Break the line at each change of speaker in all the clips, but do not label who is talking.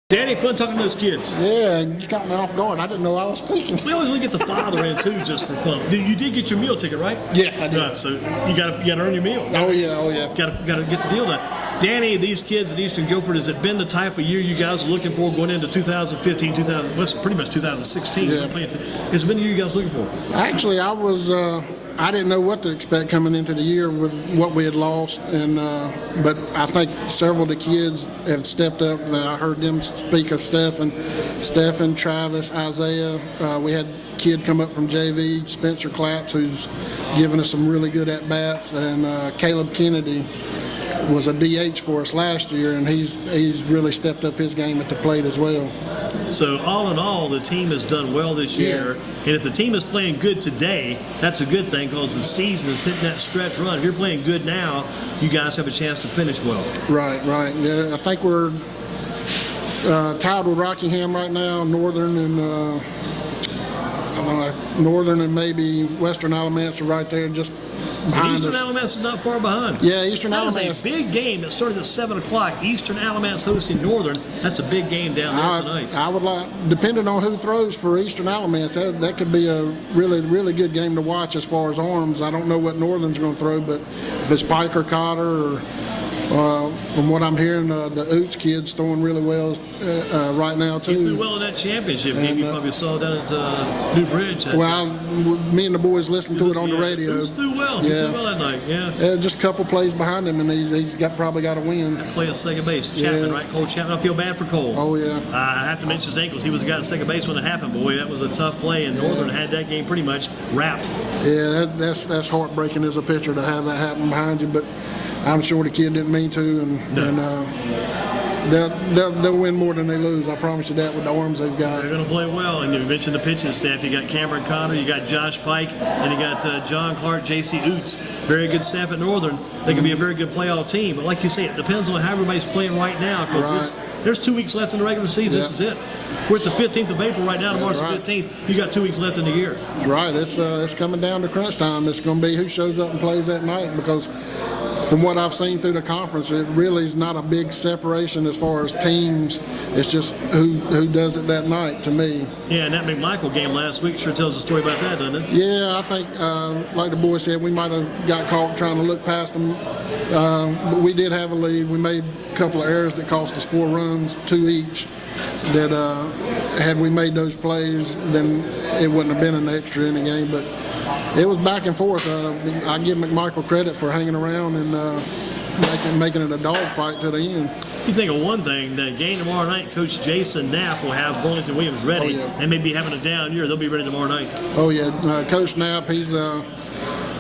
Danny, fun talking to those kids.
Yeah, you got me off guard. I didn't know I was speaking.
We always want to get the father in too, just for fun. You did get your meal ticket, right?
Yes, I did.
Right, so you got to earn your meal.
Oh yeah.
Got to get the deal done. Danny, these kids at Eastern Guilford, has it been the type of year you guys are looking for going into 2015, pretty much 2016?
Yeah.
Has it been the year you guys are looking for?
Actually, I didn't know what to expect coming into the year with what we had lost, and but I think several of the kids have stepped up. I heard them speak of Stephen, Travis, Isaiah. We had a kid come up from JV, Spencer Claps, who's given us some really good at bats, and Caleb Kennedy was a DH for us last year, and he's really stepped up his game at the plate as well.
So all in all, the team has done well this year, and if the team is playing good today, that's a good thing because the season is hitting that stretch run. If you're playing good now, you guys have a chance to finish well.
Right. Yeah, I think we're tied with Rockingham right now, Northern and maybe Western Alamance are right there just behind
Eastern
us.
Alamance is not far behind.
Yeah, Eastern
That
Alamance.
is a big game that started at 7 o'clock. Eastern Alamance hosting Northern. That's a big game down there tonight.
I would like, depending on who throws for Eastern Alamance, that could be a really good game to watch as far as arms. I don't know what Northern's going to throw, but if it's Pike or Cotter or from what I'm hearing, the Oots kid's throwing really well right now too.
He threw well in that championship game. You probably saw that at New Bridge.
Me and the boys listened to it on the radio.
Oots threw well. He threw well that night. Yeah.
Just a couple plays behind him, and he's probably got a win.
Play at second base. Chapman, right? Cole Chapman. I feel bad for Cole.
Oh yeah.
I have to mention his ankles. He was the guy at second base when it happened. Boy, that was a tough play, and Northern had that game pretty much wrapped.
Yeah, that's heartbreaking as a pitcher to have that happen behind you, but I'm sure the kid didn't mean to, and they'll win more than they lose. I promise you that with the arms they've got.
They're going to play well, and you mentioned the pitching staff. You got Cameron Connor, you got Josh Pike, and you got John Clark, J.C. Oots. Very good staff at Northern. They can be a very good playoff team, but like you say, it depends on how everybody's playing right now because there's 2 weeks left in the regular season. This is it. We're at the 15th of April right now, to March the 15th. You got 2 weeks left in the year.
That's right. It's coming down to crunch time. It's going to be who shows up and plays that night because from what I've seen through the conference, it really is not a big separation as far as teams. It's just who does it that night to me.
Yeah, and that McMichael game last week sure tells a story about that, doesn't it?
Yeah, I think, like the boy said, we might have got caught trying to look past them. But we did have a lead. We made a couple of errors that cost us 4 runs, 2 each. That had we made those plays, then it wouldn't have been an extra inning game. But it was back and forth. I give McMichael credit for hanging around and making it a dogfight to the end.
You think of one thing, the game tomorrow night, Coach Jason Knapp will have Burlington Williams ready. They may be having a down year. They'll be ready tomorrow night.
Oh, yeah. Coach Knapp, he's a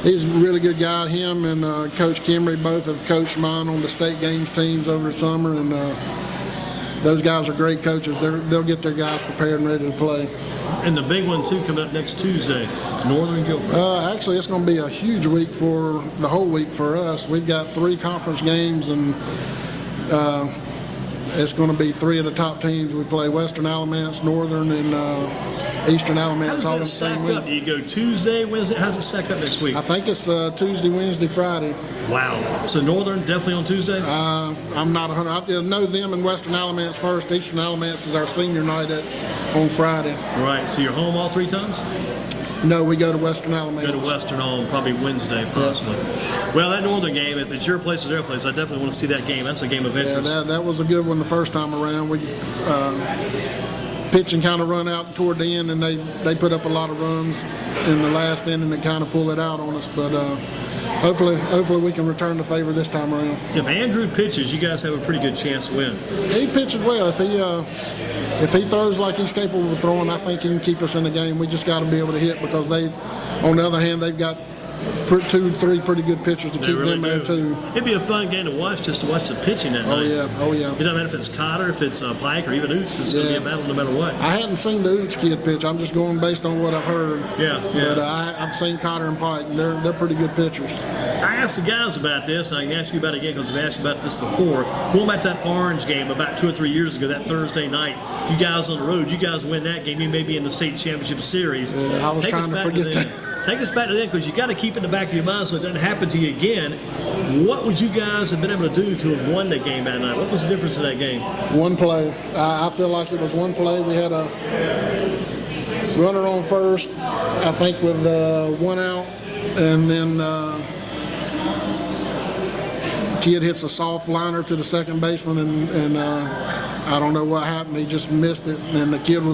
really good guy. Him and Coach Kimry both have coached mine on the state games teams over the summer, and those guys are great coaches. They'll get their guys prepared and ready to play.
And the big one, too, coming up next Tuesday, Northern Guilford.
Actually, it's going to be a huge week for the whole week for us. We've got 3 conference games, and it's going to be 3 of the top teams. We play Western Alamance, Northern, and Eastern Alamance all in the same week.
You go Tuesday, Wednesday. How's it stack up next week?
I think it's Tuesday, Wednesday, Friday.
Wow. So Northern definitely on Tuesday?
I'm not 100. I know them in Western Alamance first. Eastern Alamance is our senior night on Friday.
Right. So you're home all 3 times?
No, we go to Western Alamance.
Go to Western on probably Wednesday, possibly. Yeah. Well, that Northern game, if it's your place or their place, I definitely want to see that game. That's a game of interest.
Yeah, that was a good one the first time around. We pitching kind of run out toward the end, and they put up a lot of runs in the last inning and kind of pull it out on us. But hopefully we can return the favor this time around.
If Andrew pitches, you guys have a pretty good chance to win.
He pitches well. If he throws like he's capable of throwing, I think he can keep us in the game. We just got to be able to hit because on the other hand, they've got 2, 3 pretty good pitchers to keep them there too.
It'd be a fun game to watch, just to watch the pitching that night.
Oh yeah.
It doesn't matter if it's Cotter, if it's Pike, or even Oots. It's going to be a battle no matter what.
I hadn't seen the Oots kid pitch. I'm just going based on what I've heard.
Yeah.
But I've seen Cotter and Pike. They're pretty good pitchers.
I asked the guys about this, and I can ask you about it again because I've asked you about this before. Going back to that Orange game about 2 or 3 years ago, that Thursday night, you guys on the road, you guys win that game, you may be in the state championship series.
Yeah, I was trying to forget that.
take us back to that because you got to keep it in the back of your mind so it doesn't happen to you again. What would you guys have been able to do to have won that game that night? What was the difference in that game?
One play. I feel like it was one play. We had a runner on first, I think with one out, and then kid hits a soft liner to the second baseman, and I don't know what happened. He just missed it, and the kid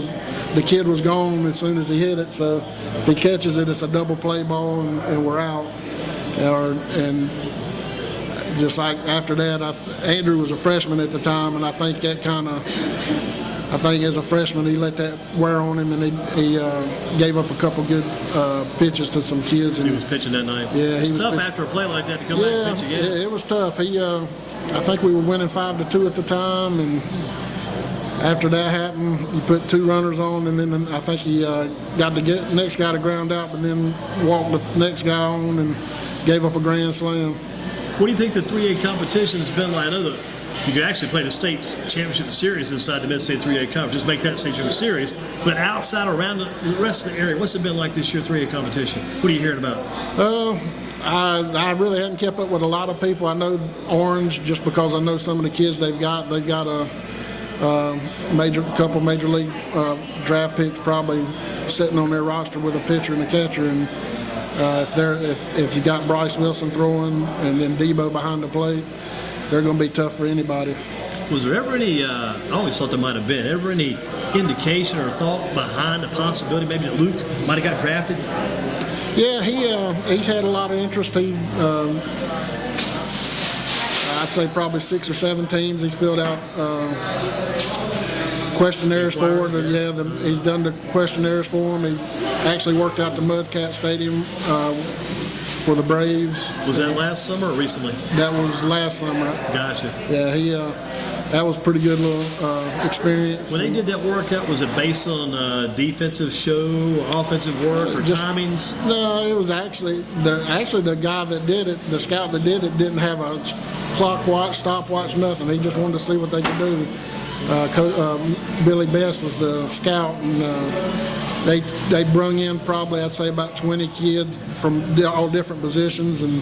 was gone as soon as he hit it. So if he catches it, it's a double play ball, and we're out. And just like after that, Andrew was a freshman at the time, and I think as a freshman he let that wear on him, and he gave up a couple good pitches to some kids. And
he was pitching that night.
Yeah,
it's tough after a play like that to come back and pitch again.
Yeah, it was tough. I think we were winning 5-2 at the time, and after that happened, you put 2 runners on, and then I think he got the next guy to ground out, but then walked the next guy on and gave up a grand slam.
What do you think the 3A competition has been like? I know that you could actually play the state championship series inside the Mid-State 3A conference, just make that state championship series. But outside, around the rest of the area, what's it been like this year, 3A competition? What are you hearing about?
I really hadn't kept up with a lot of people. I know Orange just because I know some of the kids they've got. They've got a couple major league draft picks probably sitting on their roster with a pitcher and a catcher. And if you got Bryce Wilson throwing and then Debo behind the plate, they're going to be tough for anybody.
Was there ever any, I always thought there might have been, ever any indication or thought behind the possibility maybe that Luke might have got drafted?
Yeah, he's had a lot of interest. I'd say probably 6 or 7 teams he's filled out questionnaires for. He's done the questionnaires for them. He actually worked out the Mudcat Stadium for the Braves.
Was that last summer or recently?
That was last summer.
Gotcha.
Yeah, that was a pretty good little experience.
When they did that workout, was it based on defensive show, offensive work, or timings?
No, it was actually the guy that did it, the scout that did it, didn't have a clock watch, stopwatch, nothing. He just wanted to see what they could do. Billy Best was the scout, and they brung in probably, I'd say, about 20 kids from all different positions, and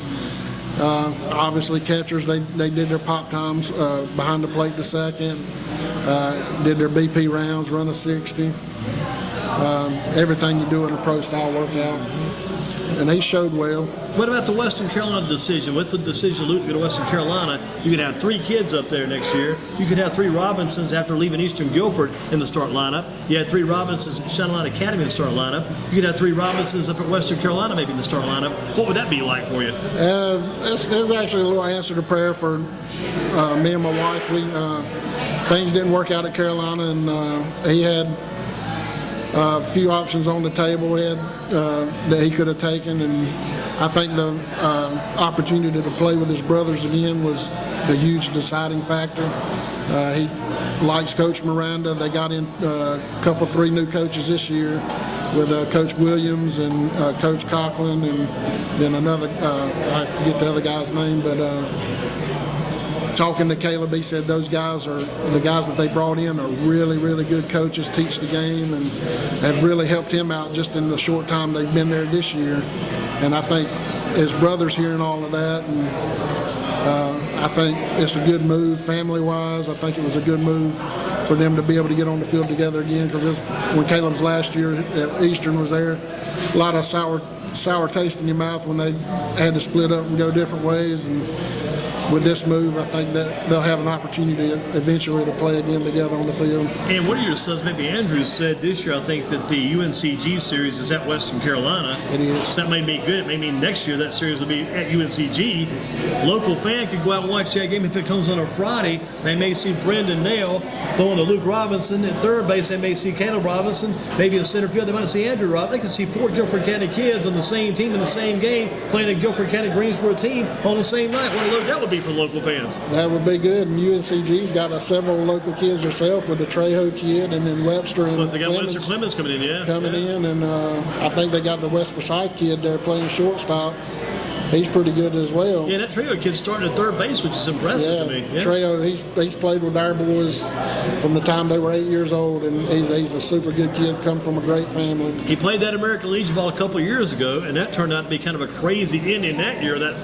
obviously catchers. They did their pop times behind the plate the second, did their BP rounds, run a 60, everything you do in a pro style workout, and they showed well.
What about the Western Carolina decision? With the decision Luke to go to Western Carolina, you could have 3 kids up there next year. You could have 3 Robinsons after leaving Eastern Guilford in the start lineup. You had 3 Robinsons at Shadow Line Academy in the start lineup. You could have 3 Robinsons up at Western Carolina maybe in the start lineup. What would that be like for you?
It was actually a little answer to prayer for me and my wife. Things didn't work out at Carolina, and he had a few options on the table that he could have taken, and I think the opportunity to play with his brothers again was the huge deciding factor. He likes Coach Miranda. They got in a couple, 3 new coaches this year with Coach Williams and Coach Coughlin, and then another, I forget the other guy's name, but talking to Caleb, he said those guys are the guys that they brought in are really, really good coaches, teach the game, and have really helped him out just in the short time they've been there this year. And I think his brother's hearing all of that, and I think it's a good move family-wise. I think it was a good move for them to be able to get on the field together again, because when Caleb's last year at Eastern was there, a lot of sour taste in your mouth when they had to split up and go different ways. And with this move, I think that they'll have an opportunity eventually to play again together on the field.
And one of your sons, maybe Andrew, said this year, I think, that the UNCG series is at Western Carolina.
It is.
So that may be good. It may mean next year that series will be at UNCG. Local fan could go out and watch that game if it comes on a Friday. They may see Brendan Nail throwing to Luke Robinson. At third base, they may see Caleb Robinson. Maybe in center field, they might see Andrew Robinson. They can see 4 Guilford County kids on the same team in the same game playing a Guilford County Greensboro team on the same night. What a load that would be for local fans.
That would be good. And UNCG's got several local kids herself with the Trejo kid, and then Webster and
Plus they got Webster Clemens coming in, yeah.
And I think they got the West Forsyth kid there playing shortstop. he's pretty good as well.
Yeah, that trio kid's starting at third base, which is impressive to me. Yeah.
Trejo, he's played with our boys from the time they were 8 years old, and he's a super good kid, come from a great family.
He played that American Legion ball a couple of years ago, and that turned out to be kind of a crazy ending that year, that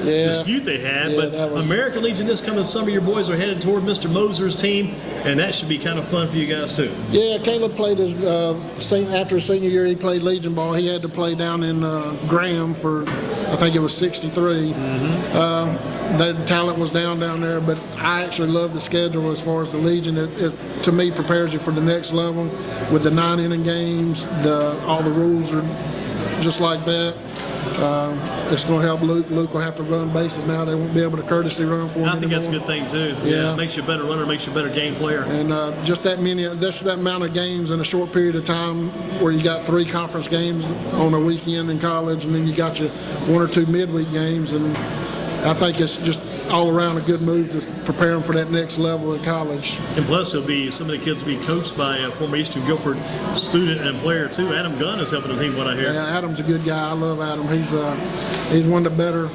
dispute they had.
Yeah,
but American Legion this coming summer, your boys are headed toward Mr. Moser's team, and that should be kind of fun for you guys too.
Yeah, Caleb played his after his senior year. He played Legion ball. He had to play down in Graham for, I think it was 63. The talent was down there, but I actually love the schedule as far as the Legion. It to me prepares you for the next level with the 9-inning games. All the rules are just like that. It's going to help Luke. Luke will have to run bases now. They won't be able to courtesy run for him
I think
anymore.
that's a good thing too.
Yeah.
It makes you a better runner, makes you a better game player.
And just that amount of games in a short period of time, where you got 3 conference games on a weekend in college, and then you got your 1 or 2 midweek games, and I think it's just all around a good move to prepare them for that next level in college.
And plus, some of the kids will be coached by a former Eastern Guilford student and player too. Adam Gunn is helping the team, what I hear.
Yeah, Adam's a good guy. I love Adam. He's one of the better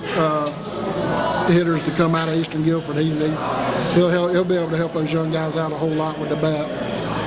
hitters to come out of Eastern Guilford. He'll be able to help those young guys out a whole lot with the bat.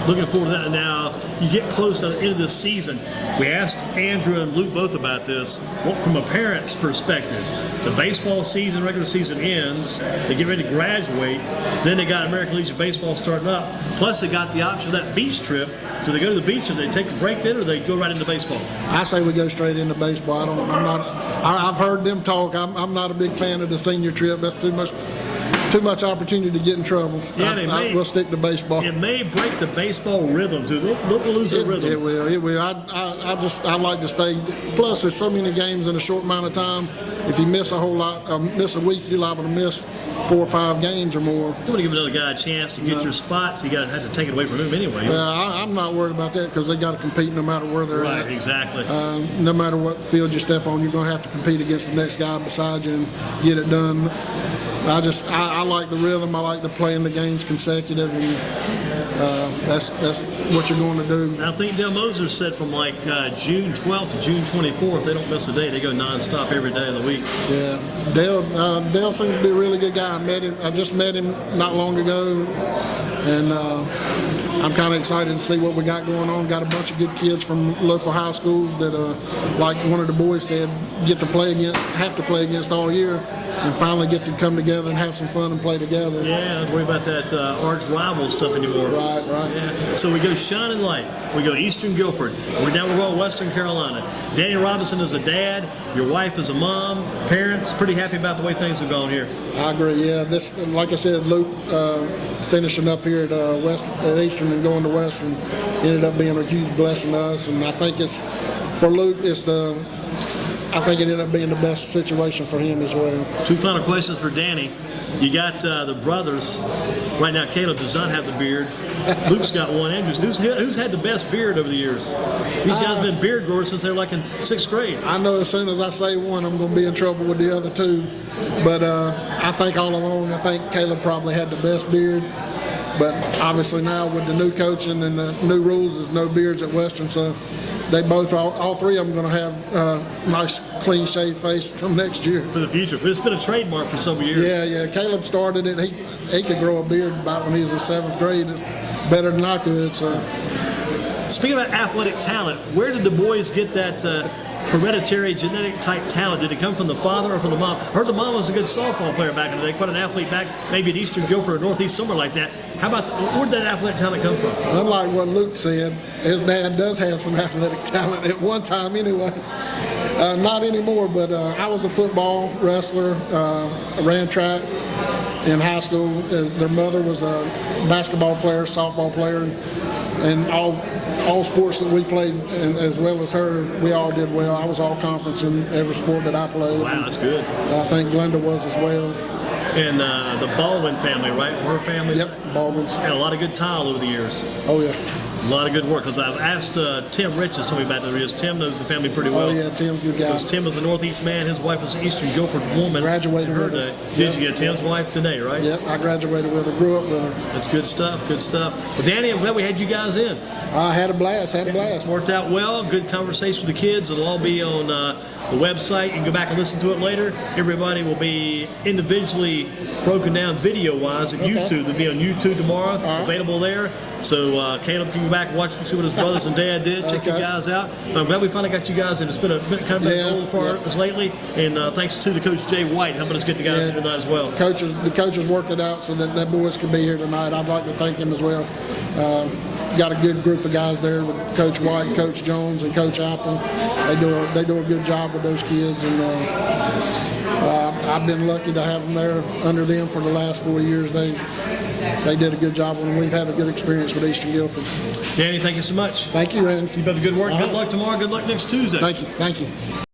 Looking forward to that. Now, you get close to the end of this season. We asked Andrew and Luke both about this. Well, from a parent's perspective, the baseball season, regular season ends. They get ready to graduate. Then they got American Legion baseball starting up. Plus, they got the option of that beach trip. Do they go to the beach and they take a break then, or they go right into baseball?
I say we go straight into baseball. I've heard them talk. I'm not a big fan of the senior trip. That's too much opportunity to get in trouble.
Yeah,
we'll stick to baseball.
It may break the baseball rhythm too. They'll lose their rhythm.
It will. I like to stay. Plus, there's so many games in a short amount of time. If you miss a whole lot, miss a week, you're liable to miss 4 or 5 games or more.
You want to give another guy a chance to get your spot, so you got to have to take it away from him anyway.
I'm not worried about that, because they got to compete no matter where they're at.
Right, exactly.
No matter what field you step on, you're going to have to compete against the next guy beside you and get it done. I like the rhythm. I like to play in the games consecutive, and that's what you're going to do.
I think Dale Moser said from like June 12th to June 24th, they don't miss a day. They go nonstop every day of the week.
Yeah, Dale seems to be a really good guy. I just met him not long ago, and I'm kind of excited to see what we got going on. Got a bunch of good kids from local high schools that, like one of the boys said, have to play against all year, and finally get to come together and have some fun and play together.
Yeah, don't worry about that arch rival stuff anymore.
Right.
Yeah. So we go Shining Light. We go Eastern Guilford. We're down the road, Western Carolina. Danny Robinson is a dad. Your wife is a mom. Parents, pretty happy about the way things have gone here.
I agree. Yeah, like I said, Luke finishing up here at Eastern and going to Western ended up being a huge blessing to us. And I think for Luke, I think it ended up being the best situation for him as well. 2
final questions for Danny. You got the brothers. Right now, Caleb does not have the beard. Luke's got one. Andrews, who's had the best beard over the years? These guys have been beard growers since they were like in 6th grade.
I know as soon as I say one, I'm going to be in trouble with the other 2. But I think all along, I think Caleb probably had the best beard. But obviously now with the new coaching and the new rules, there's no beards at Western, so they both, all 3 of them, going to have a nice, clean shaved face come next year.
For the future. It's been a trademark for several years.
Yeah. Caleb started it. He could grow a beard about when he was in 7th grade, better than I could. So,
speaking about athletic talent, where did the boys get that hereditary genetic type talent? Did it come from the father or from the mom? I heard the mom was a good softball player back in the day, quite an athlete back maybe at Eastern Guilford or Northeast, somewhere like that. How about, where did that athletic talent come from?
Unlike what Luke said, his dad does have some athletic talent at one time anyway. Not anymore, but I was a football wrestler, ran track in high school. Their mother was a basketball player, softball player, and all sports that we played, and as well as her, we all did well. I was all conference in every sport that I played.
Wow, that's good.
I think Glenda was as well.
And the Baldwin family, right? Her family?
Yep, Baldwin's.
Had a lot of good tile over the years.
Oh, yeah.
A lot of good work, because I've asked Tim Riches told me about that. Tim knows the family pretty well.
Oh, yeah, Tim's a good guy.
Because Tim was a Northeast man. His wife was an Eastern Guilford woman.
Graduated with her.
Did you get Tim's wife today, right?
Yep, I graduated with her, grew up with her.
That's good stuff, good stuff. Well, Danny, I'm glad we had you guys in.
I had a blast,
Worked out well, good conversation with the kids. It'll all be on the website. You can go back and listen to it later. Everybody will be individually broken down video-wise at YouTube. They'll be on YouTube tomorrow, available there. So Caleb can go back and watch and see what his brothers and dad did. Check you guys out. I'm glad we finally got you guys in. It's been kind of been a goal for us lately. And thanks to the Coach Jay White helping us get the guys in tonight as well.
The coaches worked it out so that boys could be here tonight. I'd like to thank him as well. Got a good group of guys there with Coach White, Coach Jones, and Coach Apple. They do a good job with those kids, and I've been lucky to have them there under them for the last 4 years. They did a good job, and we've had a good experience with Eastern Guilford.
Danny, thank you so much.
Thank you, Randy.
Keep up the good work. Good luck tomorrow. Good luck next Tuesday.
Thank you.